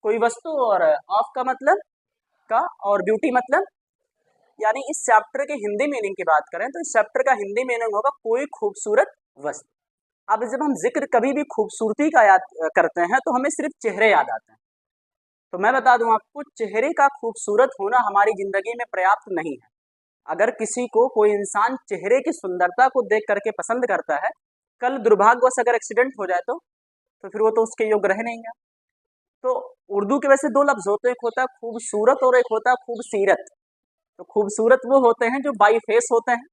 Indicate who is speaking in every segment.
Speaker 1: कोई वस्तु, और ऑफ का मतलब का, और ब्यूटी मतलब, यानी इस चैप्टर के हिंदी मीनिंग की बात करें तो इस चैप्टर का हिंदी मीनिंग होगा कोई खूबसूरत वस्तु। अब जब हम जिक्र कभी भी खूबसूरती का याद करते हैं तो हमें सिर्फ चेहरे याद आते हैं। तो मैं बता दूं आपको, चेहरे का खूबसूरत होना हमारी जिंदगी में पर्याप्त नहीं है। अगर किसी को, कोई इंसान चेहरे की सुंदरता को देख करके पसंद करता है, कल दुर्भाग्यवश अगर एक्सीडेंट हो जाए तो फिर वो तो उसके योग्य रह नहीं गया। तो उर्दू के वैसे दो लफ्ज होते हैं, एक होता है खूबसूरत और एक होता है खूबसीरत। तो खूबसूरत वो होते हैं जो बाई फेस होते हैं,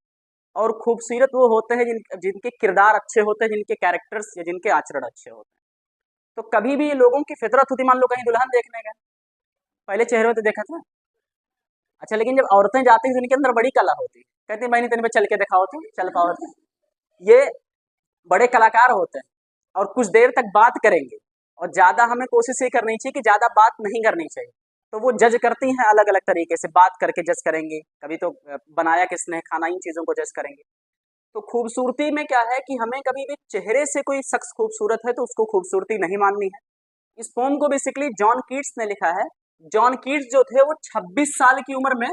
Speaker 1: और खूबसूरत वो होते हैं जिनके किरदार अच्छे होते हैं, जिनके कैरेक्टर्स या जिनके आचरण अच्छे होते हैं। तो कभी भी ये लोगों की फितरत होती, मान लो कहीं दुल्हन देखने गए, पहले चेहरे में तो देखा था। अच्छा, लेकिन जब औरतें जाती हैं तो इनके अंदर बड़ी कला होती है, कहती है भाई नहीं तेरे पे चल के दिखाओ, तो चल पाओ तो। ये बड़े कलाकार होते हैं और कुछ देर तक बात करेंगे, और ज्यादा हमें कोशिश ये करनी चाहिए कि ज्यादा बात नहीं करनी चाहिए। तो वो जज करती हैं अलग अलग तरीके से, बात करके जज करेंगे, कभी तो बनाया किसने खाना, इन चीजों को जज करेंगे। तो खूबसूरती में क्या है कि हमें कभी भी चेहरे से कोई शख्स खूबसूरत है तो उसको खूबसूरती नहीं माननी है। इस पोम को बेसिकली जॉन कीट्स ने लिखा है। जॉन कीट्स जो थे वो 26 साल की उम्र में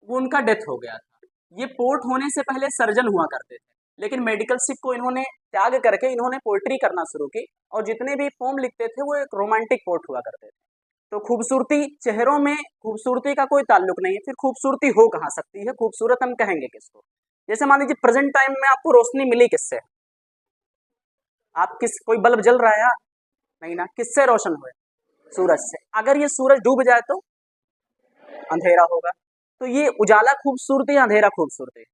Speaker 1: वो उनका डेथ हो गया था। ये पोर्ट होने से पहले सर्जन हुआ करते थे, लेकिन मेडिकल शिप को इन्होंने त्याग करके इन्होंने पोइट्री करना शुरू की, और जितने भी पोम लिखते थे वो एक रोमांटिक पोर्ट हुआ करते थे। तो खूबसूरती, चेहरों में खूबसूरती का कोई ताल्लुक नहीं है। फिर खूबसूरती हो कहाँ सकती है, खूबसूरत हम कहेंगे किसको? जैसे मान लीजिए प्रेजेंट टाइम में आपको रोशनी मिली किससे? आप किस, कोई बल्ब जल रहा है यार? नहीं ना, किससे रोशन हुए? सूरज से। अगर ये सूरज डूब जाए तो अंधेरा होगा। तो ये उजाला खूबसूरती, अंधेरा खूबसूरती।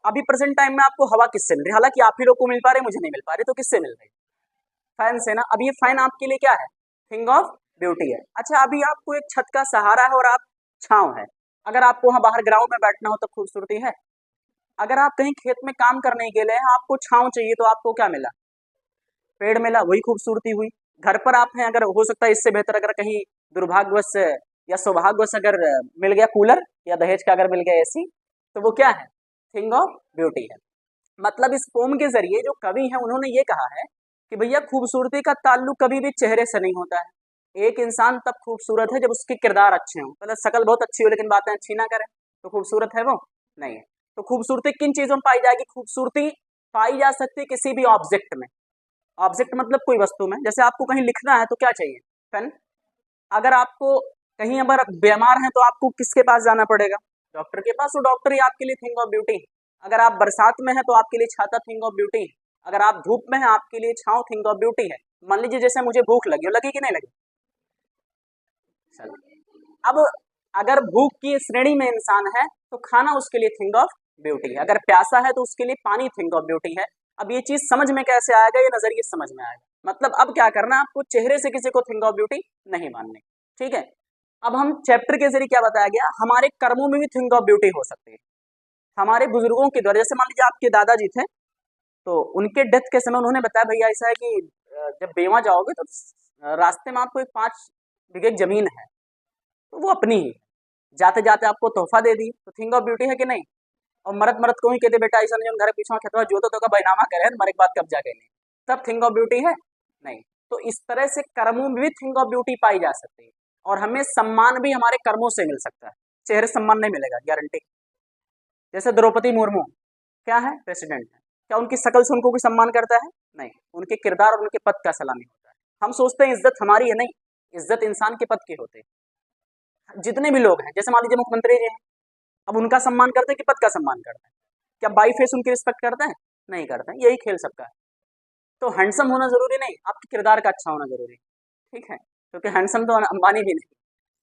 Speaker 1: अभी प्रेजेंट टाइम में आपको हवा किससे मिल रही है? हालांकि आप ही लोग को मिल पा रहे, मुझे नहीं मिल पा रही, तो किससे मिल रही? फैन से ना। अब ये फैन आपके लिए क्या है? थिंग ऑफ ब्यूटी है। अच्छा, अभी आपको एक छत का सहारा है और आप छांव है। अगर आपको वहां बाहर ग्राउंड में बैठना हो तो खूबसूरती है। अगर आप कहीं खेत में काम करने के लिए आपको छांव चाहिए तो आपको क्या मिला? पेड़ मिला, वही खूबसूरती हुई। घर पर आप हैं, अगर हो सकता है इससे बेहतर अगर कहीं दुर्भाग्यवश या सौभाग्यवश अगर मिल गया कूलर, या दहेज का अगर मिल गया एसी, तो वो क्या है? थिंग ऑफ ब्यूटी है। मतलब इस पोम के जरिए जो कवि हैं उन्होंने ये कहा है कि भैया खूबसूरती का ताल्लुक कभी भी चेहरे से नहीं होता है। एक इंसान तब खूबसूरत है जब उसके किरदार अच्छे हों। मतलब शकल बहुत अच्छी हो लेकिन बातें अच्छी ना करें तो खूबसूरत है वो? नहीं है। तो खूबसूरती किन चीजों में पाई जाएगी? खूबसूरती पाई जा सकती है किसी भी ऑब्जेक्ट में। ऑब्जेक्ट मतलब कोई वस्तु में। जैसे आपको कहीं लिखना है तो क्या चाहिए? पेन। अगर आपको कहीं अगर बीमार हैं तो आपको किसके पास जाना पड़ेगा? डॉक्टर के पास। तो डॉक्टर ही आपके लिए थिंग ऑफ ब्यूटी। अगर आप बरसात में हैं तो आपके लिए छाता थिंग ऑफ ब्यूटी है। अगर आप धूप में हैं आपके लिए छांव थिंग ऑफ ब्यूटी है। मान लीजिए जैसे मुझे भूख लगी, लगी कि नहीं लगी? चलो, अब अगर भूख की श्रेणी में इंसान है तो खाना उसके लिए थिंग ऑफ ब्यूटी है। अगर प्यासा है तो उसके लिए पानी थिंग ऑफ ब्यूटी है। अब ये चीज समझ में कैसे आएगा? ये नजरिए समझ में आएगा। मतलब अब क्या करना है आपको? चेहरे से किसी को थिंग ऑफ ब्यूटी नहीं माननी। ठीक है। अब हम चैप्टर के जरिए क्या बताया गया, हमारे कर्मों में भी थिंग ऑफ ब्यूटी हो सकती है। हमारे बुजुर्गों के द्वारा, जैसे मान लीजिए आपके दादाजी थे तो उनके डेथ के समय उन्होंने बताया भैया ऐसा है कि जब बेवा जाओगे तो रास्ते में आपको एक 5 बीघे जमीन है, तो वो अपनी ही है। जाते जाते आपको तोहफा दे दी, तो थिंग ऑफ ब्यूटी है कि नहीं? और मरत मरत को ही कहते बेटा ऐसा नहीं, घर पीछे खेतवा जोतो तो का बैनामा करे मरे के बाद कब्जा कर ले, तब थिंग ऑफ ब्यूटी है? नहीं। तो इस तरह से कर्मों में भी थिंग ऑफ ब्यूटी पाई जा सकती है। और हमें सम्मान भी हमारे कर्मों से मिल सकता है। चेहरे सम्मान नहीं मिलेगा, गारंटी। जैसे द्रौपदी मुर्मू क्या है? प्रेसिडेंट है। क्या उनकी शकल से उनको कोई सम्मान करता है? नहीं। उनके किरदार और उनके पद का सलामी होता है। हम सोचते हैं इज्जत हमारी है, नहीं, इज्जत इंसान के पद के होते हैं। जितने भी लोग हैं, जैसे मान लीजिए मुख्यमंत्री जी हैं, अब उनका सम्मान करते हैं कि पद का सम्मान करते हैं? क्या बाई फेस उनकी रिस्पेक्ट करते हैं? नहीं करते हैं। यही खेल सबका है। तो हैंडसम होना जरूरी नहीं, आपके किरदार का अच्छा होना जरूरी है। ठीक है। क्योंकि हैंडसम तो अंबानी भी नहीं,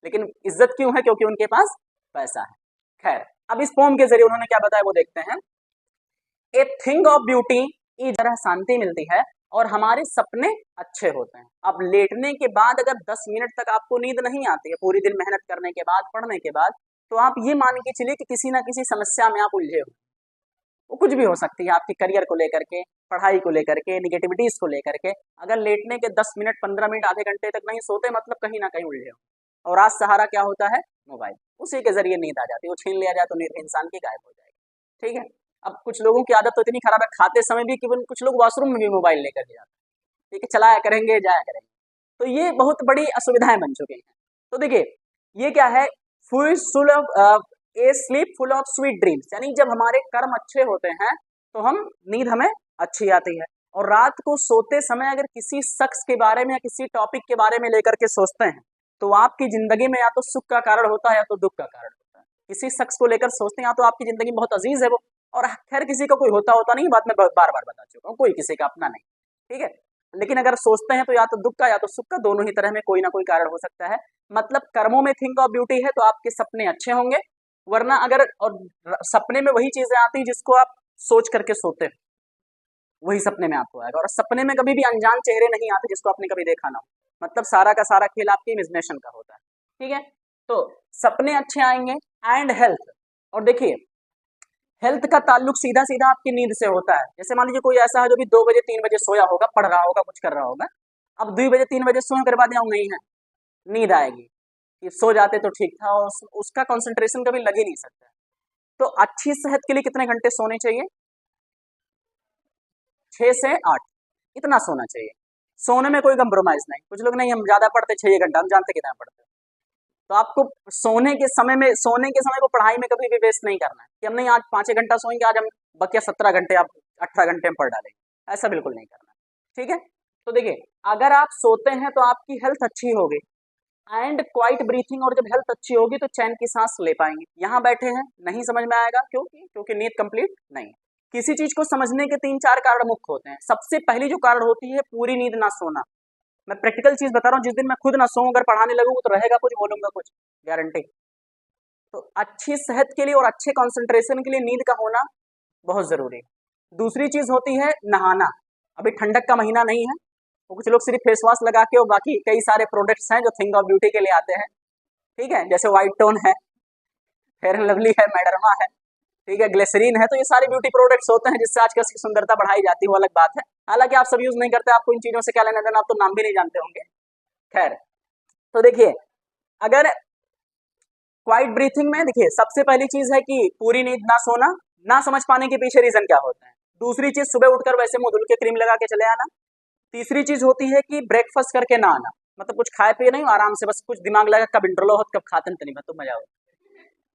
Speaker 1: लेकिन इज्जत क्यों है? क्योंकि उनके पास पैसा है। खैर, अब इस पोम के जरिए उन्होंने क्या बताया वो देखते हैं। ए थिंग ऑफ ब्यूटी इस तरह शांति मिलती है और हमारे सपने अच्छे होते हैं। अब लेटने के बाद अगर 10 मिनट तक आपको नींद नहीं आती है, पूरी दिन मेहनत करने के बाद, पढ़ने के बाद, तो आप ये मान के चलिए कि किसी ना किसी समस्या में आप उलझे हो। वो कुछ भी हो सकती है, आपके करियर को लेकर के, पढ़ाई को लेकर के, निगेटिविटीज को लेकर के। अगर लेटने के 10 मिनट, 15 मिनट, आधे घंटे तक नहीं सोते, मतलब कहीं ना कहीं उलझे हो। और आज सहारा क्या होता है? मोबाइल। उसी के जरिए नींद आ जाती है। वो छीन लिया जाए तो नींद इंसान की गायब हो जाएगी। ठीक है। अब कुछ लोगों की आदत तो इतनी खराब है, खाते समय भी केवल कुछ लोग वॉशरूम में भी मोबाइल लेकर के जाते हैं। ठीक है, चलाया करेंगे, जाया करेंगे। तो ये बहुत बड़ी असुविधाएं बन चुकी हैं। तो देखिए ये क्या है, full of A sleep full of sweet dreams, यानी जब हमारे कर्म अच्छे होते हैं तो हम नींद हमें अच्छी आती है। और रात को सोते समय अगर किसी शख्स के बारे में या किसी टॉपिक के बारे में लेकर के सोचते हैं तो आपकी जिंदगी में या तो सुख का कारण होता है या तो दुख का कारण होता है। किसी शख्स को लेकर सोचते हैं या तो आपकी जिंदगी में बहुत अजीज है वो, और खैर किसी का कोई होता नहीं, बात में बार बार बता चुका हूँ, कोई किसी का अपना नहीं, ठीक है। लेकिन अगर सोचते हैं तो या तो दुख का या तो सुख का, दोनों ही तरह में कोई ना कोई कारण हो सकता है। मतलब कर्मों में थिंक ऑफ ब्यूटी है तो आपके सपने अच्छे होंगे, वरना अगर और सपने में वही चीजें आती हैं जिसको आप सोच करके सोते हो, वही सपने में आपको आएगा। और सपने में कभी भी अनजान चेहरे नहीं आते जिसको आपने कभी देखा ना हो, मतलब सारा का सारा खेल आपके इमेजिनेशन का होता है, ठीक है। तो सपने अच्छे आएंगे। एंड हेल्थ, और देखिए हेल्थ का ताल्लुक सीधा सीधा आपकी नींद से होता है। जैसे मान लीजिए कोई ऐसा है जो भी 2 बजे 3 बजे सोया होगा, पढ़ रहा होगा, कुछ कर रहा होगा, अब 2 बजे 3 बजे सोने के बाद यहाँ नहीं है, नींद आएगी कि सो जाते तो ठीक था, और उसका कंसंट्रेशन कभी लग ही नहीं सकता। तो अच्छी सेहत के लिए कितने घंटे सोने चाहिए? 6 से 8, इतना सोना चाहिए। सोने में कोई कम्प्रोमाइज नहीं। कुछ लोग नहीं हम ज्यादा पढ़ते 6 घंटा, हम जानते कितना पढ़ते। तो आपको सोने के समय को पढ़ाई में कभी भी वेस्ट नहीं करना है कि हम नहीं आज 5 घंटा सोएंगे, आज हम बकिया 17 घंटे, आप 18 घंटे में पढ़ डालेंगे, ऐसा बिल्कुल नहीं करना, ठीक है। तो देखिए अगर आप सोते हैं तो आपकी हेल्थ अच्छी होगी, एंड क्वाइट ब्रीथिंग, और जब हेल्थ अच्छी होगी तो चैन की सांस ले पाएंगे। यहाँ बैठे हैं नहीं समझ में आएगा, क्योंकि नींद कंप्लीट नहीं है। किसी चीज को समझने के 3-4 कारण मुख्य होते हैं। सबसे पहली जो कारण होती है पूरी नींद ना सोना। मैं प्रैक्टिकल चीज बता रहा हूँ, जिस दिन मैं खुद ना सोऊं अगर पढ़ाने लगूंगा तो रहेगा कुछ, बोलूंगा कुछ, गारंटी। तो अच्छी सेहत के लिए और अच्छे कंसंट्रेशन के लिए नींद का होना बहुत जरूरी है। दूसरी चीज होती है नहाना। अभी ठंडक का महीना नहीं है तो कुछ लोग सिर्फ फेस वॉश लगा के और बाकी कई सारे प्रोडक्ट्स हैं जो थिंग ऑफ ब्यूटी के लिए आते हैं, ठीक है, जैसे व्हाइट टोन है, फेयर एंड लवली है, मैडरमा है, ठीक है, ग्लिसरीन है। तो ये सारे ब्यूटी प्रोडक्ट्स होते हैं जिससे आजकल की सुंदरता बढ़ाई जाती है, वो अलग बात है। हालांकि आप सब यूज नहीं करते, आपको इन चीजों से क्या लेना देना, आप तो नाम भी नहीं जानते होंगे, खैर। तो देखिए अगर क्वाइट ब्रीथिंग में देखिए सबसे पहली चीज है कि पूरी नींद ना सोना। ना समझ पाने के पीछे रीजन क्या होता है? दूसरी चीज सुबह उठकर वैसे मुंह धुल के क्रीम लगा के चले आना। तीसरी चीज होती है कि ब्रेकफास्ट करके ना आना, मतलब कुछ खाए पिए नहीं, आराम से बस कुछ दिमाग लगा कब इंटरलो हो कब खाते नहीं, तो मजा हो।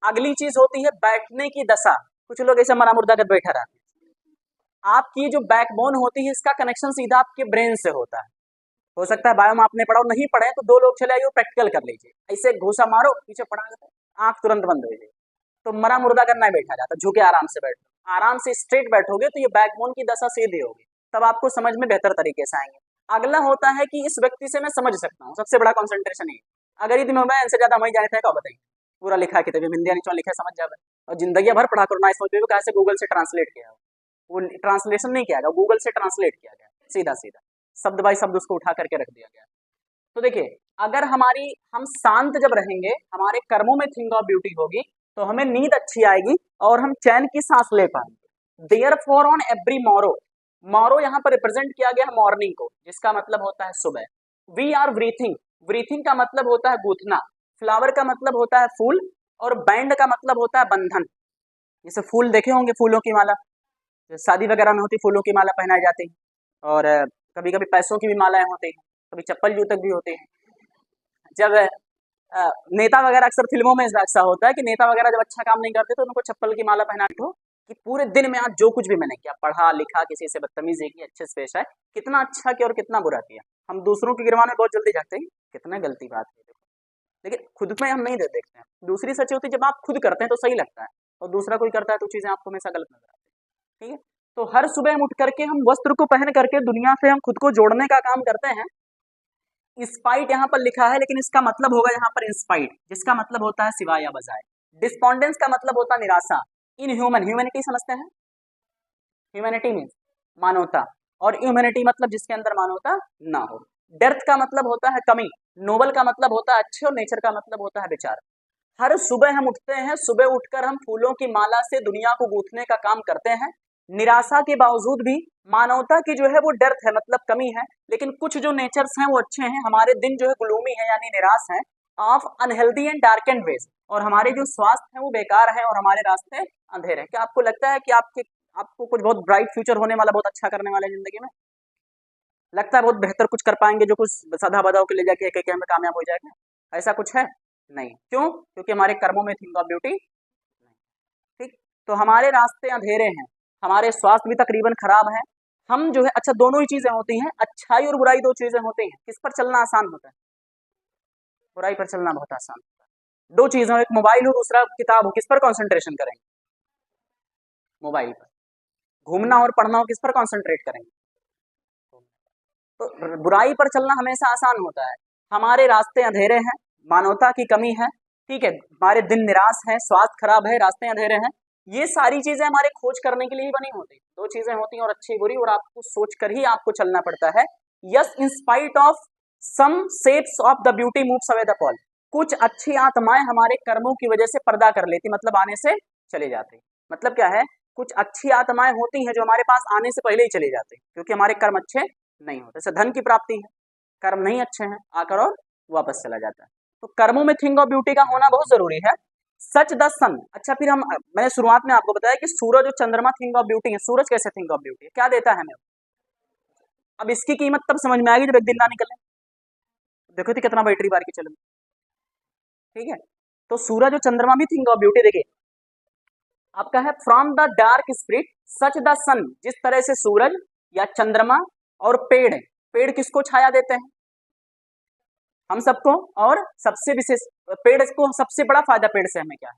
Speaker 1: अगली चीज होती है बैठने की दशा। कुछ लोग ऐसे मरा मुर्दा कर बैठा रहते हैं। आपकी जो बैकबोन होती है इसका कनेक्शन सीधा आपके ब्रेन से होता है। हो सकता है बायो में आपने पढ़ा, नहीं पढ़े तो 2 लोग चले आइए प्रैक्टिकल कर लीजिए। ऐसे घूसा मारो पीछे पड़ा, आंख तुरंत बंद हो जाए, तो मरा मुर्दा करना ही बैठा जाता, झुके आराम से बैठो। आराम से स्ट्रेट बैठोगे तो ये बैकबोन की दशा सीधी होगी, तब आपको समझ में बेहतर तरीके से आएंगे। अगला होता है कि इस व्यक्ति से मैं समझ सकता हूँ, सबसे बड़ा कंसंट्रेशन है। अगर ये में इनसे ज्यादा वही जाने थे क्या बताइए, पूरा लिखा कि तभी हिंदी नीचे लिखा समझ जाए, और जिंदगी भर पढ़ा करो ना समझ में कैसे गूगल से ट्रांसलेट किया, वो ट्रांसलेशन नहीं किया गया, गूगल से ट्रांसलेट किया गया, सीधा सीधा शब्द बाई शब्द उसको उठा करके रख दिया गया। तो देखिए अगर हम शांत जब रहेंगे, हमारे कर्मों में थिंग ऑफ ब्यूटी होगी, तो हमें नींद अच्छी आएगी और हम चैन की सांस ले पाएंगे। Therefore on every morrow, morrow यहाँ पर रिप्रेजेंट किया गया है मॉर्निंग को, जिसका मतलब होता है सुबह। वी आर ब्रीथिंग, ब्रीथिंग का मतलब होता है गूंथना, फ्लावर का मतलब होता है फूल, और बैंड का मतलब होता है बंधन। जैसे फूल देखे होंगे, फूलों की माला, शादी वगैरह में होती फूलों की माला पहनाई जाती है, और कभी कभी पैसों की भी मालाएं होती हैं, कभी चप्पल जूतक भी होते हैं। जब नेता वगैरह अक्सर फिल्मों में ऐसा होता है कि नेता वगैरह जब अच्छा काम नहीं करते तो उनको चप्पल की माला पहना दो कि पूरे दिन में आज जो कुछ भी मैंने किया, पढ़ा लिखा, किसी से बदतमीजी की, अच्छे से पेश आए, कितना अच्छा किया और कितना बुरा किया। हम दूसरों की गिरवाने बहुत जल्दी जाते हैं, कितना गलती बात है, लेकिन खुद में हम नहीं देखते हैं। दूसरी सच्ची होती है जब आप खुद करते हैं तो सही लगता है, और दूसरा कोई करता है तो चीजें आपको हमेशा गलत नजर आती है, ठीक है। तो हर सुबह हम उठ करके हम वस्त्र को पहन करके दुनिया से हम खुद को जोड़ने का काम करते हैं। स्पाइट यहाँ पर लिखा है, लेकिन इसका मतलब होगा यहाँ पर इंस्पाइट, जिसका मतलब होता है सिवाय या बजाय। डिस्पोंडेंस का मतलब होता है निराशा। इन ह्यूमन, ह्यूमैनिटी समझते हैं, ह्यूमैनिटी मीन्स मानवता, और ह्यूमैनिटी मतलब जिसके अंदर मानवता ना हो। डेर्थ का मतलब होता है कमी, नोबल का मतलब होता है अच्छे, और नेचर का मतलब होता है विचार। हर सुबह हम उठते हैं, सुबह उठकर हम फूलों की माला से दुनिया को गूंथने का काम करते हैं। निराशा के बावजूद भी मानवता की जो है वो डेर्थ है, मतलब कमी है, लेकिन कुछ जो नेचर्स हैं वो अच्छे हैं। हमारे दिन जो है ग्लूमी है यानी निराश है, of unhealthy and dark and wedge, और हमारे जो स्वास्थ्य है वो बेकार है और हमारे रास्ते अंधेरे हैं। क्या आपको लगता है कि आपको कुछ बहुत ब्राइट फ्यूचर होने वाला, बहुत अच्छा करने वाला है जिंदगी में? लगता है बहुत बेहतर कुछ कर पाएंगे, जो कुछ सदा बदाव के ले जाके एक में कामयाब हो जाएगा, ऐसा कुछ है नहीं। क्यों? क्योंकि हमारे कर्मों में थिंग ऑफ ब्यूटी। ठीक, तो हमारे रास्ते अंधेरे हैं, हमारे स्वास्थ्य भी तकरीबन खराब है, हम जो है, अच्छा दोनों ही चीजें होती हैं, अच्छाई और बुराई दो चीजें होती हैं। किस पर चलना आसान होता है? बुराई पर चलना बहुत आसान होता है। दो चीजें, एक मोबाइल हो, दूसरा किताब हो, किस पर कंसंट्रेशन करेंगे? मोबाइल पर। घूमना और पढ़ना हो, किस पर कंसंट्रेट करेंगे? तो बुराई पर चलना हमेशा आसान होता है। हमारे रास्ते अंधेरे हैं, मानवता की कमी है, ठीक है, हमारे दिन निराश है, स्वास्थ्य खराब है, रास्ते अंधेरे हैं, ये सारी चीजें हमारे खोज करने के लिए ही बनी होती। दो चीजें होती हैं, और अच्छी बुरी, और आपको सोच कर ही आपको चलना पड़ता है। Yes, in spite of some shapes of the beauty moves away the pall. कुछ अच्छी आत्माएं हमारे कर्मों की वजह से पर्दा कर लेती, मतलब आने से चले जाते। मतलब क्या है? कुछ अच्छी आत्माएं होती हैं जो हमारे पास आने से पहले ही चले जाते, क्योंकि हमारे कर्म अच्छे नहीं होते। जैसे धन की प्राप्ति है, कर्म नहीं अच्छे हैं, आकर और वापस चला जाता है। तो कर्मों में थिंग ऑफ ब्यूटी का होना बहुत जरूरी है। सच द सन। अच्छा, फिर मैंने शुरुआत में आपको बताया कि सूरज और चंद्रमा थिंग ऑफ ब्यूटी है। सूरज कैसे थिंग ऑफ ब्यूटी है? क्या देता है हमें? अब इसकी कीमत तब समझ में आएगी जब एक दिन ना निकले। देखो तो कितना बैटरी बार की चल, ठीक है। तो सूरज और चंद्रमा भी थिंग ऑफ ब्यूटी। देखिए आपका है, from the dark spirit such the sun. जिस तरह से सूरज या चंद्रमा और पेड़ किसको छाया देते हैं? हम सबको। और सबसे विशेष पेड़ को सबसे बड़ा फायदा पेड़ से हमें क्या है?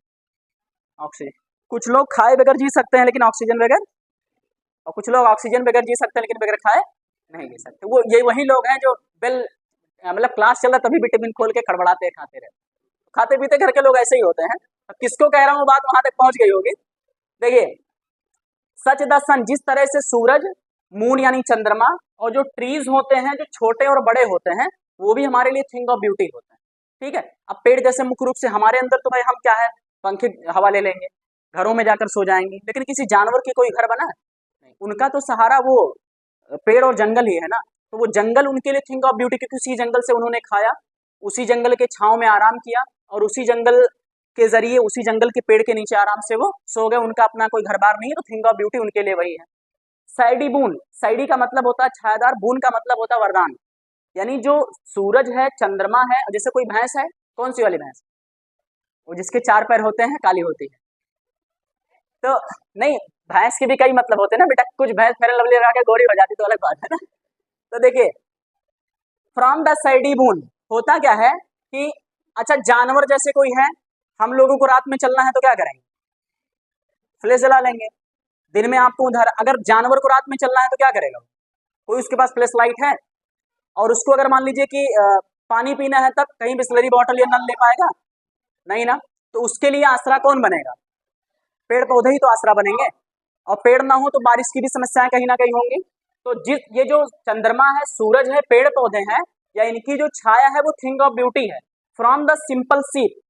Speaker 1: ऑक्सीजन। कुछ लोग खाए बगैर जी सकते हैं लेकिन ऑक्सीजन बगैर, और कुछ लोग ऑक्सीजन बगैर जी सकते हैं लेकिन बगैर खाए नहीं जी सकते। वो ये वही लोग हैं जो बेल मतलब क्लास चल रहा तभी विटामिन खोल के खड़बड़ाते हैं, खाते रहते। खाते पीते घर के लोग ऐसे ही होते हैं। अब किसको कह रहा हूँ, बात वहां तक पहुंच गई होगी। देखिए, सच द सन, जिस तरह से सूरज, मून यानी चंद्रमा, और जो ट्रीज होते हैं जो छोटे और बड़े होते हैं, वो भी हमारे लिए थिंग ऑफ ब्यूटी होते हैं, ठीक है। अब पेड़ जैसे मुख्य रूप से हमारे अंदर तो भाई हम क्या है, पंखे हवा ले लेंगे, घरों में जाकर सो जाएंगे, लेकिन किसी जानवर की कोई घर बना है नहीं, उनका तो सहारा वो पेड़ और जंगल ही है ना। तो वो जंगल उनके लिए थिंग ऑफ ब्यूटी, क्योंकि उसी जंगल से उन्होंने खाया, उसी जंगल के छांव में आराम किया, और उसी जंगल के जरिए, उसी जंगल के पेड़ के नीचे आराम से वो सो गए। उनका अपना कोई घर बार नहीं है, तो थिंग ऑफ ब्यूटी उनके लिए वही है। साइडी बून, साइडी का मतलब होता है छायादार, बून का मतलब होता है वरदान। यानी जो सूरज है, चंद्रमा है, जैसे कोई भैंस है, कौन सी वाली भैंस? वो जिसके 4 पैर होते हैं, काली होती है। तो नहीं, भैंस के भी कई मतलब होते हैं ना बेटा, कुछ भैंस फेयर लवली लगा के गोरी हो जाती तो अलग बात है ना। तो देखिए, फ्रॉम द साइडी बून होता क्या है कि अच्छा जानवर जैसे कोई है, हम लोगों को रात में चलना है तो क्या करेंगे? फ्लैश जला लेंगे। दिन में आपको उधर, अगर जानवर को रात में चलना है तो क्या करेगा? कोई उसके पास फ्लैश लाइट है, और उसको अगर मान लीजिए कि पानी पीना है, तब कहीं बिस्लरी बॉटल या नल ले पाएगा नहीं ना। तो उसके लिए आसरा कौन बनेगा? पेड़ पौधे ही तो आसरा बनेंगे, और पेड़ ना हो तो बारिश की भी समस्याएं कहीं ना कहीं होंगी। तो ये जो चंद्रमा है, सूरज है, पेड़ पौधे हैं, या इनकी जो छाया है वो थिंग ऑफ ब्यूटी है। फ्रॉम द सिंपल सीप,